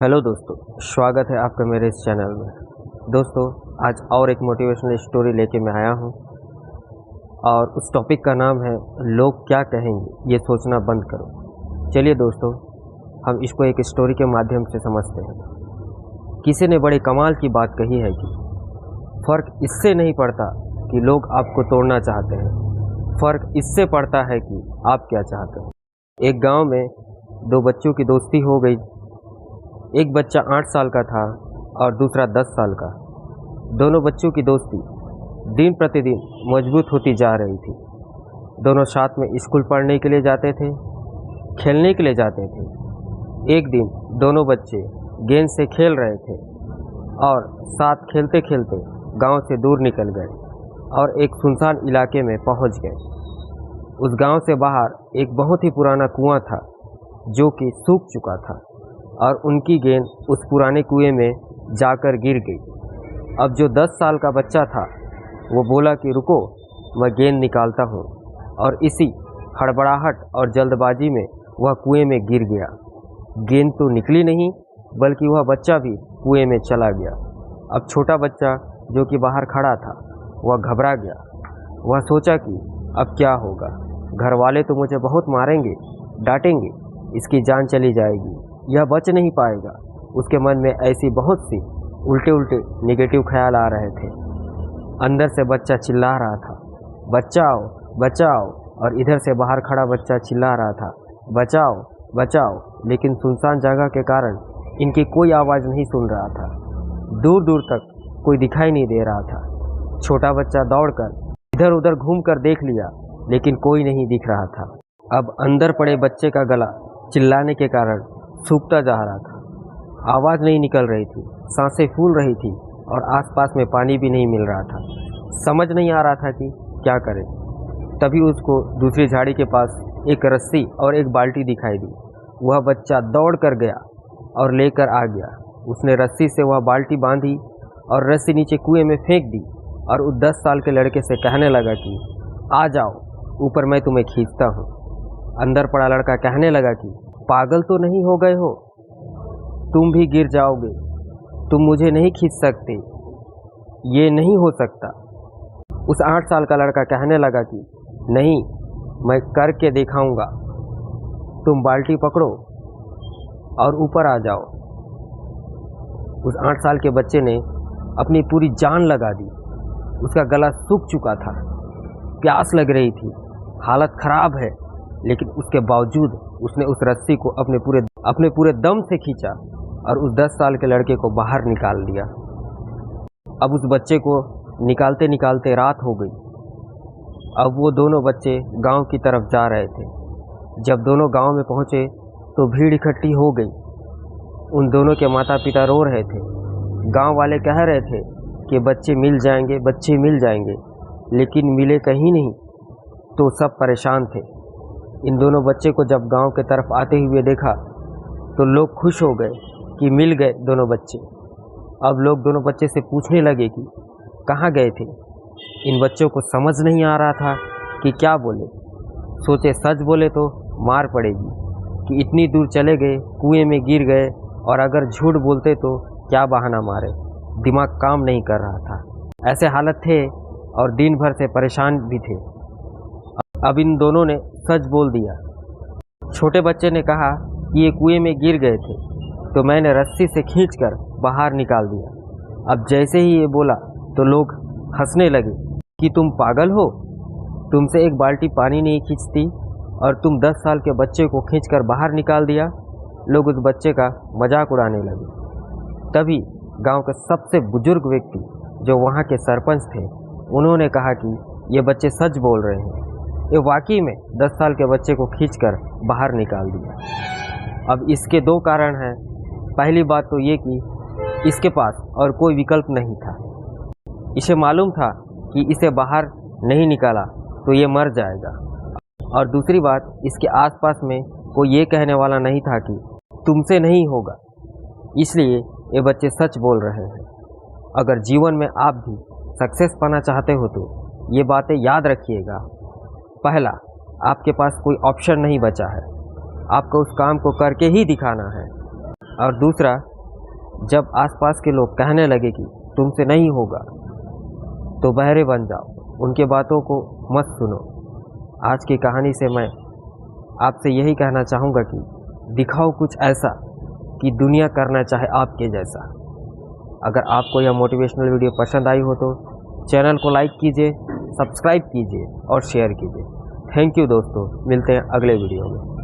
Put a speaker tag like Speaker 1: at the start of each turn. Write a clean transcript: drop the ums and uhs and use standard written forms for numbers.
Speaker 1: Hello दोस्तों, स्वागत है आपका मेरे इस चैनल में। दोस्तों, आज और एक मोटिवेशनल स्टोरी लेके मैं आया हूँ और उस टॉपिक का नाम है लोग क्या कहेंगे ये सोचना बंद करो। चलिए दोस्तों, हम इसको एक स्टोरी के माध्यम से समझते हैं। किसी ने बड़े कमाल की बात कही है कि फ़र्क इससे नहीं पड़ता कि लोग आपको तोड़ना चाहते हैं, फ़र्क इससे पड़ता है कि आप क्या चाहते हैं। एक गांव में दो बच्चों की दोस्ती हो गई। एक बच्चा 8 साल का था और दूसरा 10 साल का। दोनों बच्चों की दोस्ती दिन प्रतिदिन मजबूत होती जा रही थी। दोनों साथ में स्कूल पढ़ने के लिए जाते थे, खेलने के लिए जाते थे। एक दिन दोनों बच्चे गेंद से खेल रहे थे और साथ खेलते खेलते गांव से दूर निकल गए और एक सुनसान इलाके में पहुंच गए। उस गांव से बाहर एक बहुत ही पुराना कुआं था जो कि सूख चुका था और उनकी गेंद उस पुराने कुएं में जाकर गिर गई। अब जो 10 साल का बच्चा था वो बोला कि रुको, मैं गेंद निकालता हूँ, और इसी हड़बड़ाहट और जल्दबाजी में वह कुएं में गिर गया। गेंद तो निकली नहीं बल्कि वह बच्चा भी कुएं में चला गया। अब छोटा बच्चा जो कि बाहर खड़ा था वह घबरा गया। वह सोचा कि अब क्या होगा, घर वाले तो मुझे बहुत मारेंगे, डांटेंगे, इसकी जान चली जाएगी, यह बच नहीं पाएगा। उसके मन में ऐसी बहुत सी उल्टे उल्टे नेगेटिव ख्याल आ रहे थे। अंदर से बच्चा चिल्ला रहा था, बचाओ बचाओ, और इधर से बाहर खड़ा बच्चा चिल्ला रहा था, बचाओ बचाओ। लेकिन सुनसान जगह के कारण इनकी कोई आवाज़ नहीं सुन रहा था। दूर दूर तक कोई दिखाई नहीं दे रहा था। छोटा बच्चा दौड़कर इधर उधर घूमकर देख लिया लेकिन कोई नहीं दिख रहा था। अब अंदर पड़े बच्चे का गला चिल्लाने के कारण सूखता जा रहा था। आवाज़ नहीं निकल रही थी, सांसें फूल रही थी और आसपास में पानी भी नहीं मिल रहा था। समझ नहीं आ रहा था कि क्या करें। तभी उसको दूसरी झाड़ी के पास एक रस्सी और एक बाल्टी दिखाई दी। वह बच्चा दौड़ कर गया और लेकर आ गया। उसने रस्सी से वह बाल्टी बांधी और रस्सी नीचे कुएं में फेंक दी और उस 10 साल के लड़के से कहने लगा कि आ जाओ ऊपर, मैं तुम्हें खींचता हूँ। अंदर पड़ा लड़का कहने लगा कि पागल तो नहीं हो गए हो, तुम भी गिर जाओगे, तुम मुझे नहीं खींच सकते, ये नहीं हो सकता। उस 8 साल का लड़का कहने लगा कि नहीं, मैं करके दिखाऊंगा, तुम बाल्टी पकड़ो और ऊपर आ जाओ। उस 8 साल के बच्चे ने अपनी पूरी जान लगा दी। उसका गला सूख चुका था, प्यास लग रही थी, हालत खराब है, लेकिन उसके बावजूद उसने उस रस्सी को अपने पूरे दम से खींचा और उस 10 साल के लड़के को बाहर निकाल लिया। अब उस बच्चे को निकालते निकालते रात हो गई। अब वो दोनों बच्चे गांव की तरफ जा रहे थे। जब दोनों गांव में पहुंचे तो भीड़ इकट्ठी हो गई। उन दोनों के माता पिता रो रहे थे। गांव वाले कह रहे थे कि बच्चे मिल जाएंगे, बच्चे मिल जाएंगे, लेकिन मिले कहीं नहीं। तो सब परेशान थे। इन दोनों बच्चे को जब गांव के तरफ आते हुए देखा तो लोग खुश हो गए कि मिल गए दोनों बच्चे। अब लोग दोनों बच्चे से पूछने लगे कि कहाँ गए थे। इन बच्चों को समझ नहीं आ रहा था कि क्या बोले। सोचे सच बोले तो मार पड़ेगी कि इतनी दूर चले गए, कुएं में गिर गए, और अगर झूठ बोलते तो क्या बहाना मारे। दिमाग काम नहीं कर रहा था। ऐसे हालत थे और दिन भर से परेशान भी थे। अब इन दोनों ने सच बोल दिया। छोटे बच्चे ने कहा कि ये कुएं में गिर गए थे तो मैंने रस्सी से खींचकर बाहर निकाल दिया। अब जैसे ही ये बोला तो लोग हंसने लगे कि तुम पागल हो, तुमसे एक बाल्टी पानी नहीं खींचती और तुम 10 साल के बच्चे को खींचकर बाहर निकाल दिया। लोग उस बच्चे का मजाक उड़ाने लगे। तभी गांव के सबसे बुजुर्ग व्यक्ति जो वहाँ के सरपंच थे, उन्होंने कहा कि ये बच्चे सच बोल रहे हैं, ये वाकई में 10 साल के बच्चे को खींचकर बाहर निकाल दिया। अब इसके दो कारण हैं। पहली बात तो ये कि इसके पास और कोई विकल्प नहीं था। इसे मालूम था कि इसे बाहर नहीं निकाला तो ये मर जाएगा, और दूसरी बात, इसके आसपास में कोई ये कहने वाला नहीं था कि तुमसे नहीं होगा। इसलिए ये बच्चे सच बोल रहे हैं। अगर जीवन में आप भी सक्सेस पाना चाहते हो तो ये बातें याद रखिएगा। पहला, आपके पास कोई ऑप्शन नहीं बचा है, आपको उस काम को करके ही दिखाना है। और दूसरा, जब आसपास के लोग कहने लगे कि तुमसे नहीं होगा, तो बहरे बन जाओ, उनके बातों को मत सुनो। आज की कहानी से मैं आपसे यही कहना चाहूँगा कि दिखाओ कुछ ऐसा कि दुनिया करना चाहे आपके जैसा। अगर आपको यह मोटिवेशनल वीडियो पसंद आई हो तो चैनल को लाइक कीजिए, सब्सक्राइब कीजिए और शेयर कीजिए। थैंक यू दोस्तों, मिलते हैं अगले वीडियो में।